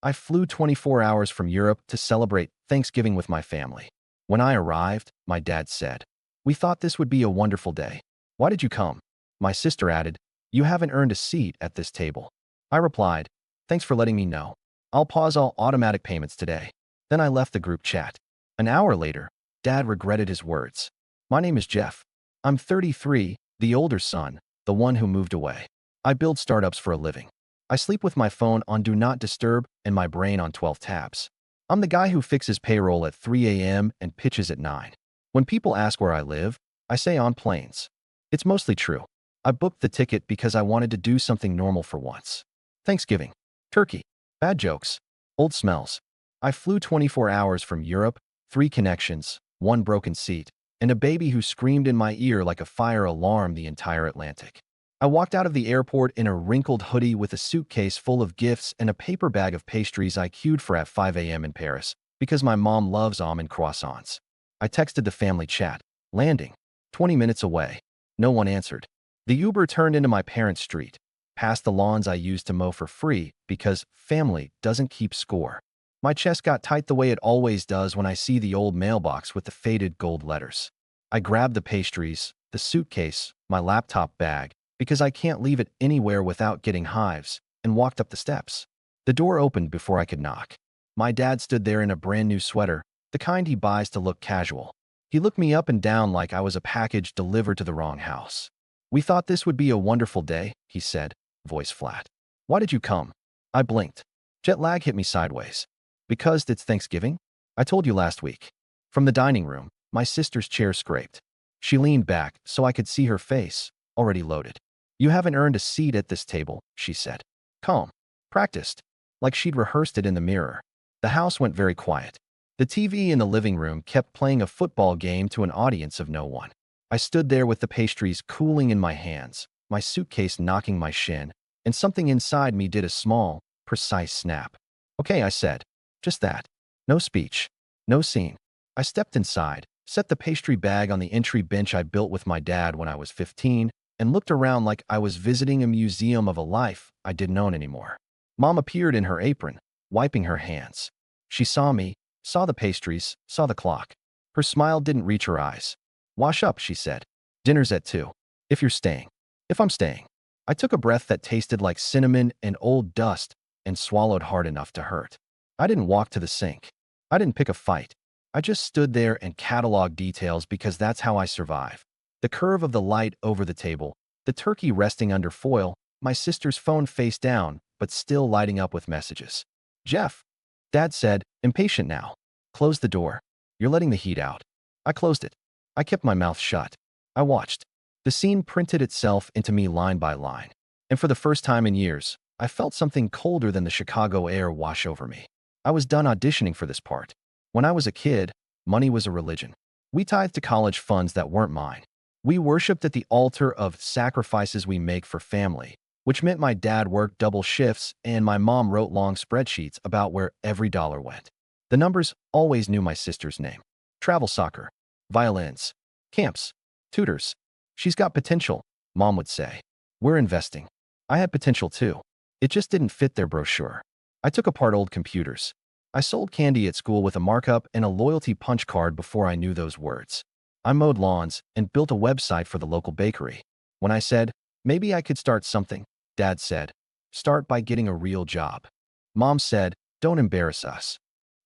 I flew 24 hours from Europe to celebrate Thanksgiving with my family. When I arrived, my dad said, "We thought this would be a wonderful day. Why did you come?" My sister added, "You haven't earned a seat at this table." I replied, "Thanks for letting me know. I'll pause all automatic payments today." Then I left the group chat. An hour later, Dad regretted his words. "My name is Jeff. I'm 33, the older son, the one who moved away. I build startups for a living. I sleep with my phone on Do Not Disturb and my brain on 12 tabs. I'm the guy who fixes payroll at 3 a.m. and pitches at 9. When people ask where I live, I say on planes. It's mostly true. I booked the ticket because I wanted to do something normal for once. Thanksgiving. Turkey. Bad jokes. Old smells. I flew 24 hours from Europe, 3 connections, 1 broken seat, and a baby who screamed in my ear like a fire alarm the entire Atlantic. I walked out of the airport in a wrinkled hoodie with a suitcase full of gifts and a paper bag of pastries I queued for at 5 a.m. in Paris because my mom loves almond croissants. I texted the family chat, landing, 20 minutes away. No one answered. The Uber turned into my parents' street, past the lawns I used to mow for free because family doesn't keep score. My chest got tight the way it always does when I see the old mailbox with the faded gold letters. I grabbed the pastries, the suitcase, my laptop bag, because I can't leave it anywhere without getting hives, and walked up the steps. The door opened before I could knock. My dad stood there in a brand new sweater, the kind he buys to look casual. He looked me up and down like I was a package delivered to the wrong house. "We thought this would be a wonderful day," he said, voice flat. "Why did you come?" I blinked. Jet lag hit me sideways. "Because it's Thanksgiving? I told you last week." From the dining room, my sister's chair scraped. She leaned back so I could see her face, already loaded. "You haven't earned a seat at this table," she said. Calm. Practiced. Like she'd rehearsed it in the mirror. The house went very quiet. The TV in the living room kept playing a football game to an audience of no one. I stood there with the pastries cooling in my hands, my suitcase knocking my shin, and something inside me did a small, precise snap. "Okay," I said. Just that. No speech. No scene. I stepped inside, set the pastry bag on the entry bench I built with my dad when I was 15, and looked around like I was visiting a museum of a life I didn't own anymore. Mom appeared in her apron, wiping her hands. She saw me, saw the pastries, saw the clock. Her smile didn't reach her eyes. "Wash up," she said. "Dinner's at 2. If you're staying." "If I'm staying." I took a breath that tasted like cinnamon and old dust and swallowed hard enough to hurt. I didn't walk to the sink. I didn't pick a fight. I just stood there and cataloged details because that's how I survive. The curve of the light over the table, the turkey resting under foil, my sister's phone face down, but still lighting up with messages. "Jeff," Dad said, impatient now. "Close the door. You're letting the heat out." I closed it. I kept my mouth shut. I watched. The scene printed itself into me line by line. And for the first time in years, I felt something colder than the Chicago air wash over me. I was done auditioning for this part. When I was a kid, money was a religion. We tithed to college funds that weren't mine. We worshipped at the altar of sacrifices we make for family, which meant my dad worked double shifts and my mom wrote long spreadsheets about where every dollar went. The numbers always knew my sister's name. Travel soccer, violins, camps, tutors. "She's got potential," Mom would say. "We're investing." I had potential too. It just didn't fit their brochure. I took apart old computers. I sold candy at school with a markup and a loyalty punch card before I knew those words. I mowed lawns and built a website for the local bakery. When I said, maybe I could start something, Dad said, "Start by getting a real job." Mom said, "Don't embarrass us."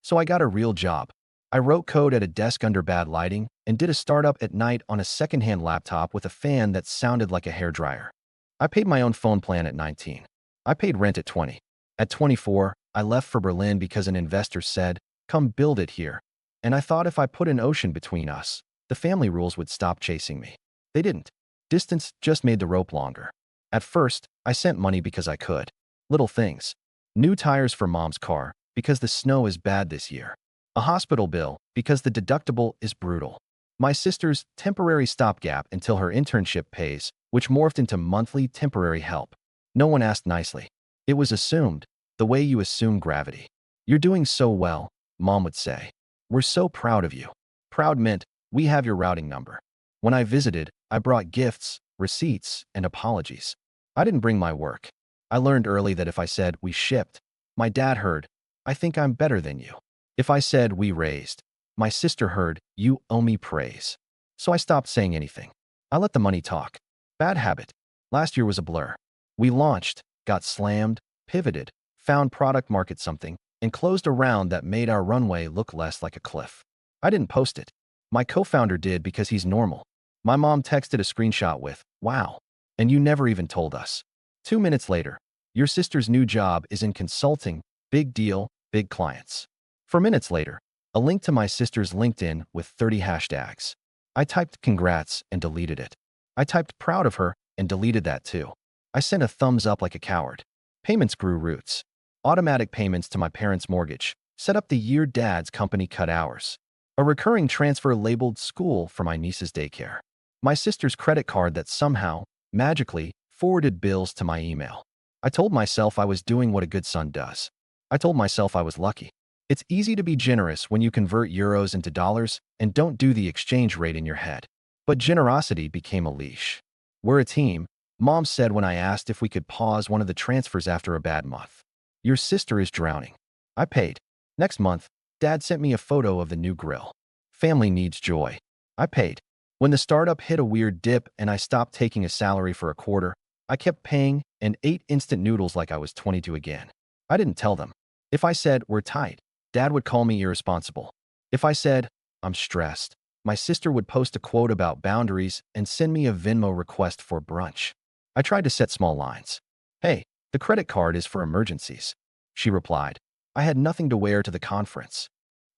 So I got a real job. I wrote code at a desk under bad lighting and did a startup at night on a secondhand laptop with a fan that sounded like a hairdryer. I paid my own phone plan at 19. I paid rent at 20. At 24, I left for Berlin because an investor said, "Come build it here." And I thought if I put an ocean between us, the family rules would stop chasing me. They didn't. Distance just made the rope longer. At first, I sent money because I could. Little things. New tires for Mom's car because the snow is bad this year. A hospital bill because the deductible is brutal. My sister's temporary stopgap until her internship pays, which morphed into monthly temporary help. No one asked nicely. It was assumed, the way you assume gravity. "You're doing so well," Mom would say. "We're so proud of you." Proud meant, "We have your routing number." When I visited, I brought gifts, receipts, and apologies. I didn't bring my work. I learned early that if I said, "We shipped," my dad heard, I think I'm better than you. If I said we raised, my sister heard, you owe me praise. So I stopped saying anything. I let the money talk. Bad habit. Last year was a blur. We launched, got slammed, pivoted, found product market something, and closed a round that made our runway look less like a cliff. I didn't post it. My co-founder did because he's normal. My mom texted a screenshot with, wow, and you never even told us. 2 minutes later, your sister's new job is in consulting, big deal, big clients. 4 minutes later, a link to my sister's LinkedIn with 30 hashtags. I typed congrats and deleted it. I typed proud of her and deleted that too. I sent a thumbs up like a coward. Payments grew roots. Automatic payments to my parents' mortgage. Set up the year dad's company cut hours. A recurring transfer labeled school for my niece's daycare. My sister's credit card that somehow, magically, forwarded bills to my email. I told myself I was doing what a good son does. I told myself I was lucky. It's easy to be generous when you convert euros into dollars and don't do the exchange rate in your head. But generosity became a leash. We're a team, Mom said when I asked if we could pause one of the transfers after a bad month. Your sister is drowning. I paid. Next month, Dad sent me a photo of the new grill. Family needs joy. I paid. When the startup hit a weird dip and I stopped taking a salary for a quarter, I kept paying and ate instant noodles like I was 22 again. I didn't tell them. If I said, we're tight, Dad would call me irresponsible. If I said, I'm stressed, my sister would post a quote about boundaries and send me a Venmo request for brunch. I tried to set small lines. Hey, the credit card is for emergencies. She replied. I had nothing to wear to the conference.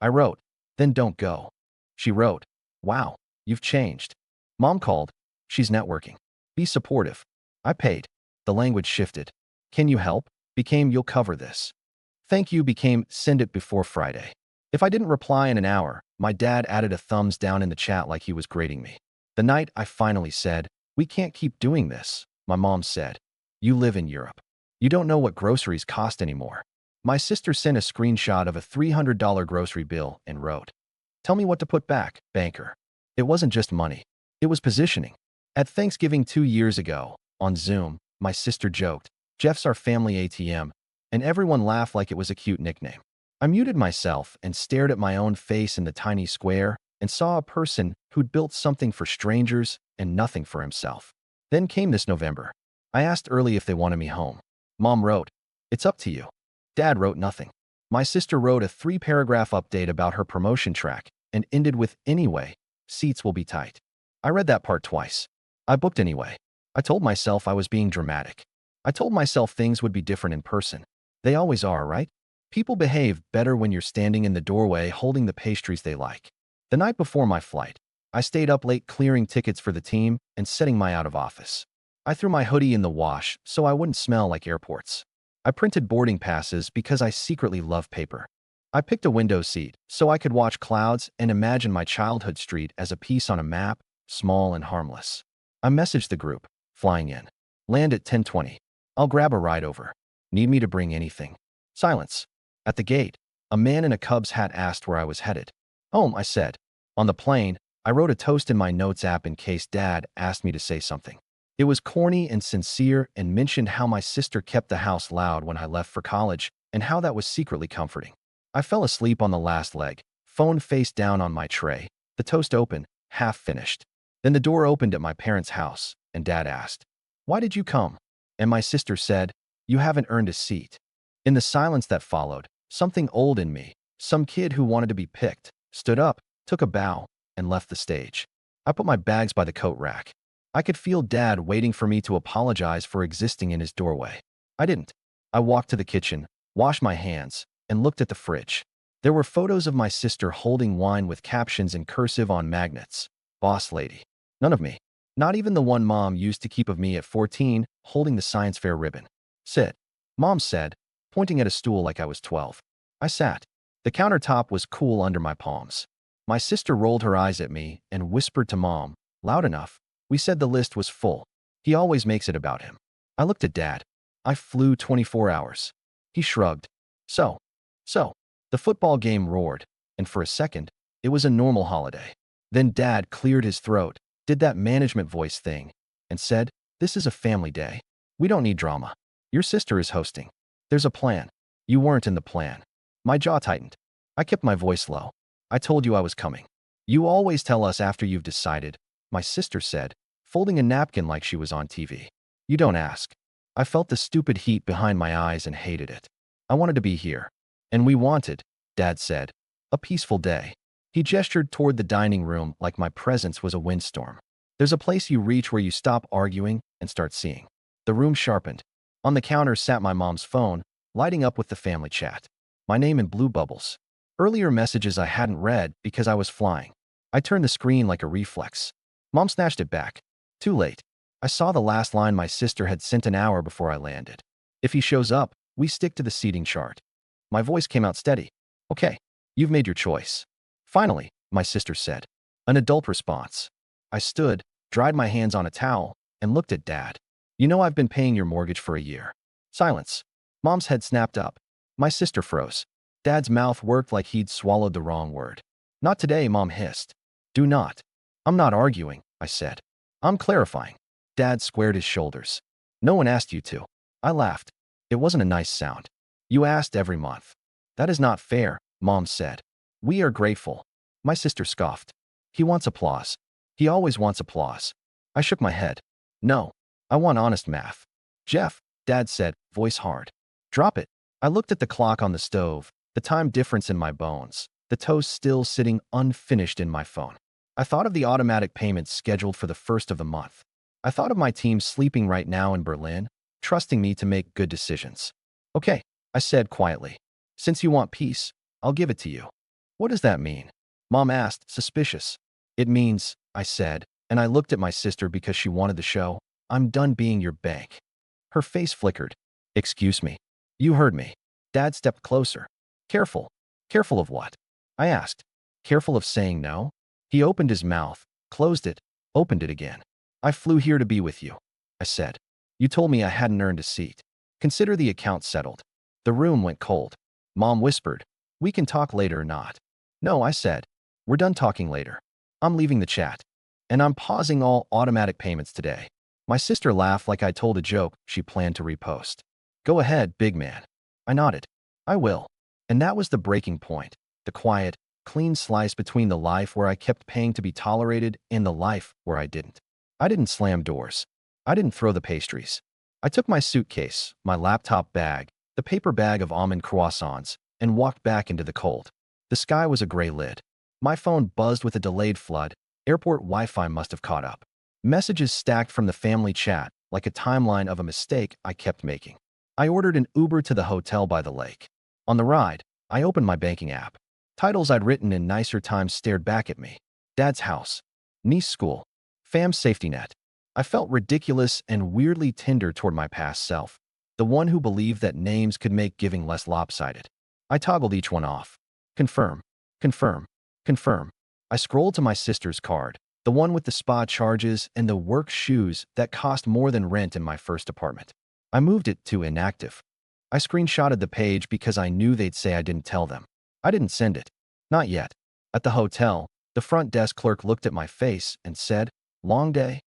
I wrote, then don't go. She wrote, wow, you've changed. Mom called. She's networking. Be supportive. I paid. The language shifted. Can you help? Became you'll cover this. Thank you became send it before Friday. If I didn't reply in an hour, my dad added a thumbs down in the chat like he was grading me. The night I finally said, we can't keep doing this, my mom said, you live in Europe. You don't know what groceries cost anymore. My sister sent a screenshot of a $300 grocery bill and wrote, tell me what to put back, banker. It wasn't just money. It was positioning. At Thanksgiving 2 years ago, on Zoom, my sister joked, Jeff's our family ATM, and everyone laughed like it was a cute nickname. I muted myself and stared at my own face in the tiny square and saw a person who'd built something for strangers and nothing for himself. Then came this November. I asked early if they wanted me home. Mom wrote, it's up to you. Dad wrote nothing. My sister wrote a 3-paragraph update about her promotion track and ended with, anyway, seats will be tight. I read that part twice. I booked anyway. I told myself I was being dramatic. I told myself things would be different in person. They always are, right? People behave better when you're standing in the doorway holding the pastries they like. The night before my flight, I stayed up late clearing tickets for the team and setting my out of office. I threw my hoodie in the wash so I wouldn't smell like airports. I printed boarding passes because I secretly love paper. I picked a window seat so I could watch clouds and imagine my childhood street as a piece on a map, small and harmless. I messaged the group, flying in. Land at 10:20. I'll grab a ride over. Need me to bring anything? Silence. At the gate, a man in a Cubs hat asked where I was headed. Home, I said. On the plane, I wrote a toast in my notes app in case Dad asked me to say something. It was corny and sincere and mentioned how my sister kept the house loud when I left for college and how that was secretly comforting. I fell asleep on the last leg, phone face down on my tray, the toast open, half finished. Then the door opened at my parents' house, and Dad asked, why did you come? And my sister said, you haven't earned a seat. In the silence that followed, something old in me, some kid who wanted to be picked, stood up, took a bow, and left the stage. I put my bags by the coat rack. I could feel Dad waiting for me to apologize for existing in his doorway. I didn't. I walked to the kitchen, washed my hands, and looked at the fridge. There were photos of my sister holding wine with captions in cursive on magnets. Boss lady. None of me. Not even the one Mom used to keep of me at 14, holding the science fair ribbon. Sit. Mom said, pointing at a stool like I was 12. I sat. The countertop was cool under my palms. My sister rolled her eyes at me and whispered to Mom, loud enough, we said the list was full. He always makes it about him. I looked at Dad. I flew 24 hours. He shrugged. So. The football game roared, and for a second, it was a normal holiday. Then Dad cleared his throat, did that management voice thing, and said, this is a family day. We don't need drama. Your sister is hosting. There's a plan. You weren't in the plan. My jaw tightened. I kept my voice low. I told you I was coming. You always tell us after you've decided, my sister said, folding a napkin like she was on TV. You don't ask. I felt the stupid heat behind my eyes and hated it. I wanted to be here. And we wanted, Dad said, a peaceful day. He gestured toward the dining room like my presence was a windstorm. There's a place you reach where you stop arguing and start seeing. The room sharpened. On the counter sat my mom's phone, lighting up with the family chat. My name in blue bubbles. Earlier messages I hadn't read because I was flying. I turned the screen like a reflex. Mom snatched it back. Too late. I saw the last line my sister had sent an hour before I landed. If he shows up, we stick to the seating chart. My voice came out steady. Okay, you've made your choice. Finally, my sister said. An adult response. I stood, dried my hands on a towel, and looked at Dad. You know I've been paying your mortgage for a year. Silence. Mom's head snapped up. My sister froze. Dad's mouth worked like he'd swallowed the wrong word. Not today, Mom hissed. Do not. I'm not arguing, I said. I'm clarifying. Dad squared his shoulders. No one asked you to. I laughed. It wasn't a nice sound. You asked every month. That is not fair, Mom said. We are grateful. My sister scoffed. He wants applause. He always wants applause. I shook my head. No. I want honest math. Jeff, Dad said, voice hard. Drop it. I looked at the clock on the stove, the time difference in my bones, the toast still sitting unfinished in my phone. I thought of the automatic payments scheduled for the first of the month. I thought of my team sleeping right now in Berlin, trusting me to make good decisions. Okay, I said quietly. Since you want peace, I'll give it to you. What does that mean? Mom asked, suspicious. It means, I said, and I looked at my sister because she wanted the show, I'm done being your bank. Her face flickered. Excuse me. You heard me. Dad stepped closer. Careful. Careful of what? I asked. Careful of saying no? He opened his mouth, closed it, opened it again. I flew here to be with you, I said. You told me I hadn't earned a seat. Consider the account settled. The room went cold. Mom whispered, we can talk later or not. No, I said. We're done talking later. I'm leaving the chat. And I'm pausing all automatic payments today. My sister laughed like I told a joke she planned to repost. Go ahead, big man. I nodded. I will. And that was the breaking point. The quiet, clean slice between the life where I kept paying to be tolerated and the life where I didn't. I didn't slam doors. I didn't throw the pastries. I took my suitcase, my laptop bag, the paper bag of almond croissants, and walked back into the cold. The sky was a gray lid. My phone buzzed with a delayed flood. Airport Wi-Fi must have caught up. Messages stacked from the family chat like a timeline of a mistake I kept making. I ordered an Uber to the hotel by the lake. On the ride, I opened my banking app. Titles I'd written in nicer times stared back at me. Dad's house. Niece school. Fam's safety net. I felt ridiculous and weirdly tender toward my past self, the one who believed that names could make giving less lopsided. I toggled each one off. Confirm. Confirm. Confirm. I scrolled to my sister's card, the one with the spa charges and the work shoes that cost more than rent in my first apartment. I moved it to inactive. I screenshotted the page because I knew they'd say I didn't tell them. I didn't send it. Not yet. At the hotel, the front desk clerk looked at my face and said, long day?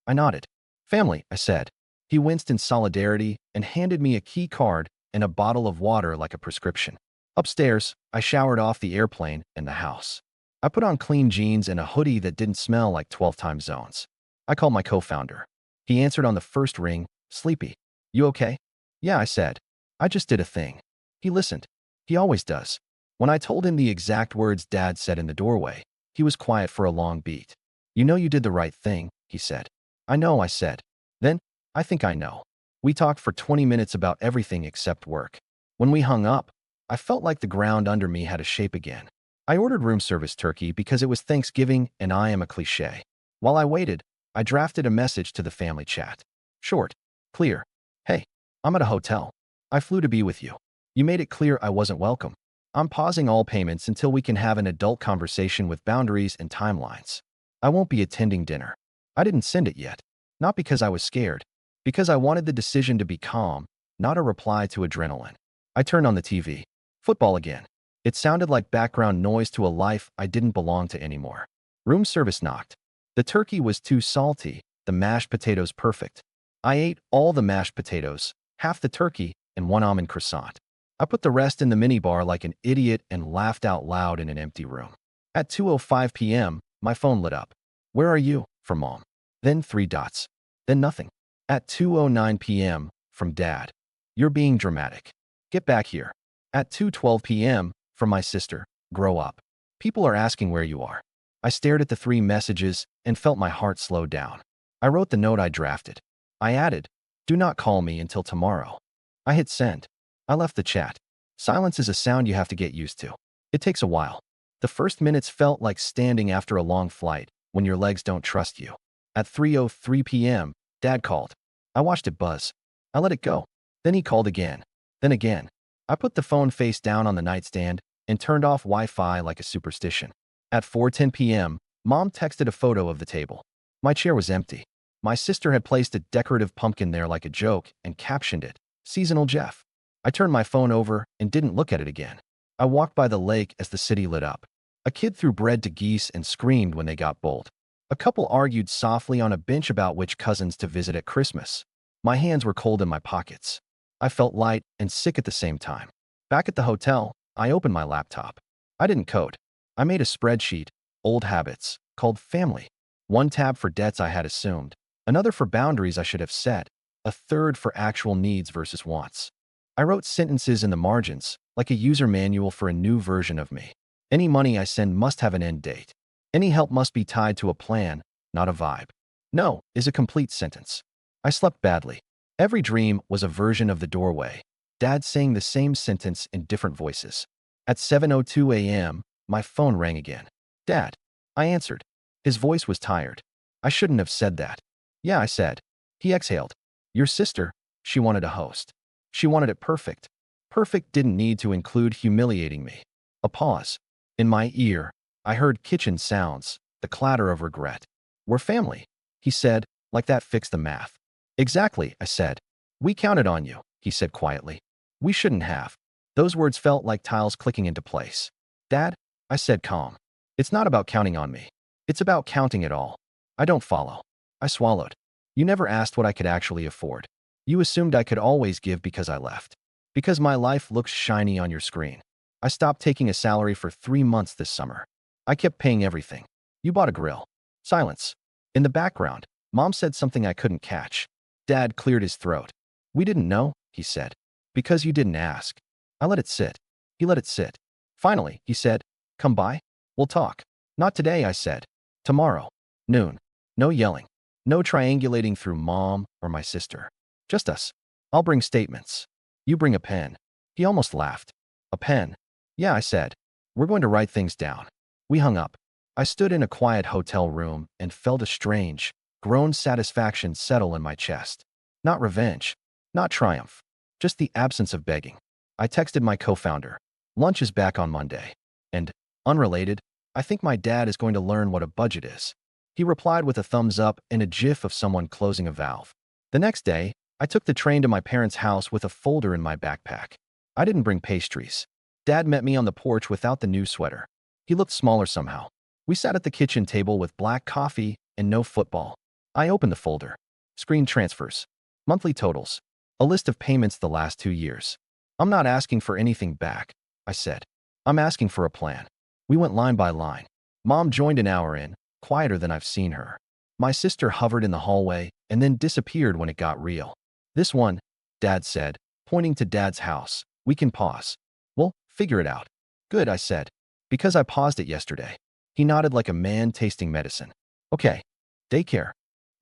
I nodded. Family, I said. He winced in solidarity and handed me a key card and a bottle of water like a prescription. Upstairs, I showered off the airplane and the house. I put on clean jeans and a hoodie that didn't smell like 12 time zones. I called my co-founder. He answered on the first ring, sleepy. You okay? Yeah, I said. I just did a thing. He listened. He always does. When I told him the exact words Dad said in the doorway, he was quiet for a long beat. You know you did the right thing, he said. I know, I said. Then, I think I know. We talked for 20 minutes about everything except work. When we hung up, I felt like the ground under me had a shape again. I ordered room service turkey because it was Thanksgiving and I am a cliché. While I waited, I drafted a message to the family chat. Short, clear. Hey, I'm at a hotel. I flew to be with you. You made it clear I wasn't welcome. I'm pausing all payments until we can have an adult conversation with boundaries and timelines. I won't be attending dinner. I didn't send it yet. Not because I was scared. Because I wanted the decision to be calm, not a reply to adrenaline. I turned on the TV. Football again. It sounded like background noise to a life I didn't belong to anymore. Room service knocked. The turkey was too salty, the mashed potatoes perfect. I ate all the mashed potatoes, half the turkey, and one almond croissant. I put the rest in the minibar like an idiot and laughed out loud in an empty room. At 2:05 p.m., my phone lit up. Where are you? From Mom. Then three dots. Then nothing. At 2:09 p.m., from Dad. You're being dramatic. Get back here. At 2:12 p.m., from my sister. Grow up. People are asking where you are. I stared at the three messages and felt my heart slow down. I wrote the note I drafted. I added, do not call me until tomorrow. I hit send. I left the chat. Silence is a sound you have to get used to. It takes a while. The first minutes felt like standing after a long flight when your legs don't trust you. At 3:03 p.m., Dad called. I watched it buzz. I let it go. Then he called again. Then again. I put the phone face down on the nightstand and turned off Wi-Fi like a superstition. At 4:10 p.m., Mom texted a photo of the table. My chair was empty. My sister had placed a decorative pumpkin there like a joke and captioned it, Seasonal Jeff. I turned my phone over and didn't look at it again. I walked by the lake as the city lit up. A kid threw bread to geese and screamed when they got bold. A couple argued softly on a bench about which cousins to visit at Christmas. My hands were cold in my pockets. I felt light and sick at the same time. Back at the hotel, I opened my laptop. I didn't code. I made a spreadsheet, old habits, called Family. One tab for debts I had assumed, another for boundaries I should have set, a third for actual needs versus wants. I wrote sentences in the margins, like a user manual for a new version of me. Any money I send must have an end date. Any help must be tied to a plan, not a vibe. No is a complete sentence. I slept badly. Every dream was a version of the doorway. Dad saying the same sentence in different voices. At 7:02 a.m., my phone rang again. Dad. I answered. His voice was tired. I shouldn't have said that. Yeah, I said. He exhaled. Your sister, she wanted a host. She wanted it perfect. Perfect didn't need to include humiliating me. A pause. In my ear, I heard kitchen sounds, the clatter of regret. We're family, he said, like that fixed the math. Exactly, I said. We counted on you, he said quietly. We shouldn't have. Those words felt like tiles clicking into place. Dad, I said calm. It's not about counting on me. It's about counting it all. I don't follow. I swallowed. You never asked what I could actually afford. You assumed I could always give because I left. Because my life looks shiny on your screen. I stopped taking a salary for 3 months this summer. I kept paying everything. You bought a grill. Silence. In the background, Mom said something I couldn't catch. Dad cleared his throat. We didn't know, he said. Because you didn't ask. I let it sit. He let it sit. Finally, he said, come by. We'll talk. Not today, I said. Tomorrow. Noon. No yelling. No triangulating through Mom or my sister. Just us. I'll bring statements. You bring a pen. He almost laughed. A pen. Yeah, I said. We're going to write things down. We hung up. I stood in a quiet hotel room and felt a strange, grown satisfaction settle in my chest. Not revenge. Not triumph. Just the absence of begging. I texted my co-founder. Lunch is back on Monday. And, unrelated, I think my dad is going to learn what a budget is. He replied with a thumbs up and a gif of someone closing a valve. The next day, I took the train to my parents' house with a folder in my backpack. I didn't bring pastries. Dad met me on the porch without the new sweater. He looked smaller somehow. We sat at the kitchen table with black coffee and no football. I opened the folder. Screen transfers. Monthly totals. A list of payments the last 2 years. I'm not asking for anything back, I said. I'm asking for a plan. We went line by line. Mom joined an hour in, quieter than I've seen her. My sister hovered in the hallway and then disappeared when it got real. This one, Dad said, pointing to Dad's house. We can pause. Well, figure it out. Good, I said. Because I paused it yesterday. He nodded like a man tasting medicine. Okay. Daycare.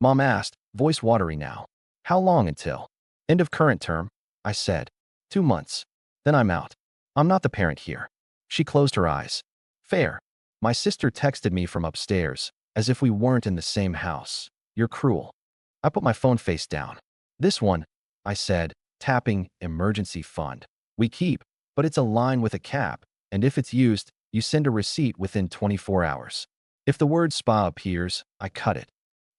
Mom asked, voice watery now. How long until? End of current term, I said. 2 months. Then I'm out. I'm not the parent here. She closed her eyes. Fair. My sister texted me from upstairs, as if we weren't in the same house. You're cruel. I put my phone face down. This one, I said, tapping emergency fund. We keep, but it's a line with a cap, and if it's used, you send a receipt within 24 hours. If the word spa appears, I cut it.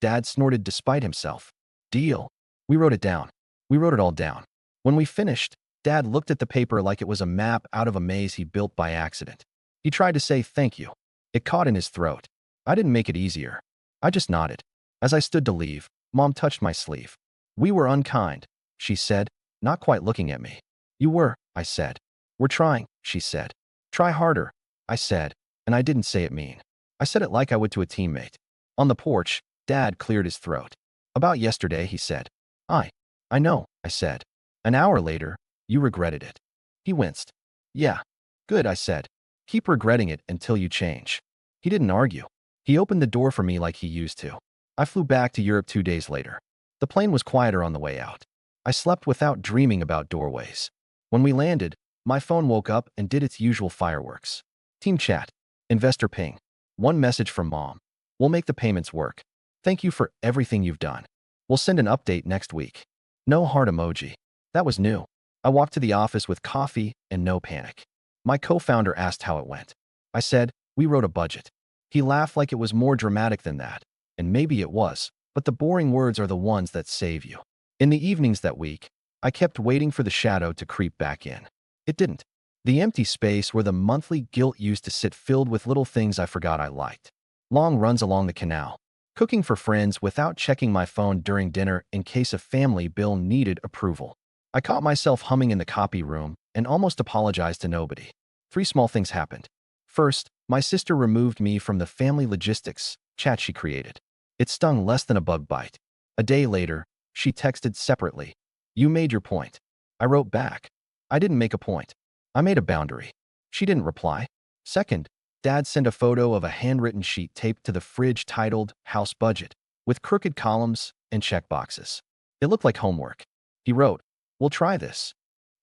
Dad snorted despite himself. Deal. We wrote it down. We wrote it all down. When we finished, Dad looked at the paper like it was a map out of a maze he built by accident. He tried to say thank you. It caught in his throat. I didn't make it easier. I just nodded. As I stood to leave, Mom touched my sleeve. We were unkind, she said, not quite looking at me. You were, I said. We're trying, she said. Try harder, I said, and I didn't say it mean. I said it like I would to a teammate. On the porch, Dad cleared his throat. About yesterday, he said. I know, I said. An hour later, you regretted it. He winced. Yeah. Good, I said. Keep regretting it until you change. He didn't argue. He opened the door for me like he used to. I flew back to Europe 2 days later. The plane was quieter on the way out. I slept without dreaming about doorways. When we landed, my phone woke up and did its usual fireworks. Team chat. Investor ping. One message from Mom. We'll make the payments work. Thank you for everything you've done. We'll send an update next week. No heart emoji. That was new. I walked to the office with coffee and no panic. My co-founder asked how it went. I said, we wrote a budget. He laughed like it was more dramatic than that. And maybe it was, but the boring words are the ones that save you. In the evenings that week, I kept waiting for the shadow to creep back in. It didn't. The empty space where the monthly guilt used to sit filled with little things I forgot I liked. Long runs along the canal. Cooking for friends without checking my phone during dinner in case a family bill needed approval. I caught myself humming in the copy room and almost apologized to nobody. 3 small things happened. First, my sister removed me from the family logistics chat she created. It stung less than a bug bite. A day later, she texted separately. You made your point. I wrote back. I didn't make a point. I made a boundary. She didn't reply. Second, Dad sent a photo of a handwritten sheet taped to the fridge titled House Budget, with crooked columns and checkboxes. It looked like homework. He wrote, we'll try this.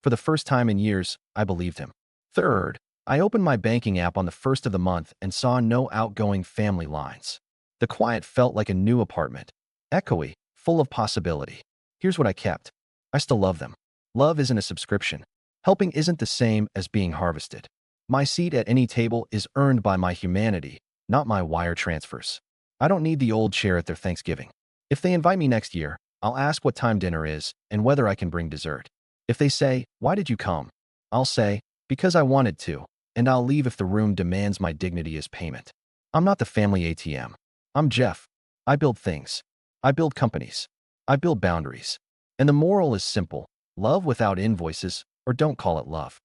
For the first time in years, I believed him. Third, I opened my banking app on the first of the month and saw no outgoing family lines. The quiet felt like a new apartment, echoey, full of possibility. Here's what I kept. I still love them. Love isn't a subscription. Helping isn't the same as being harvested. My seat at any table is earned by my humanity, not my wire transfers. I don't need the old chair at their Thanksgiving. If they invite me next year, I'll ask what time dinner is and whether I can bring dessert. If they say, why did you come? I'll say, because I wanted to, and I'll leave if the room demands my dignity as payment. I'm not the family ATM. I'm Jeff. I build things. I build companies. I build boundaries. And the moral is simple. Love without invoices, or don't call it love.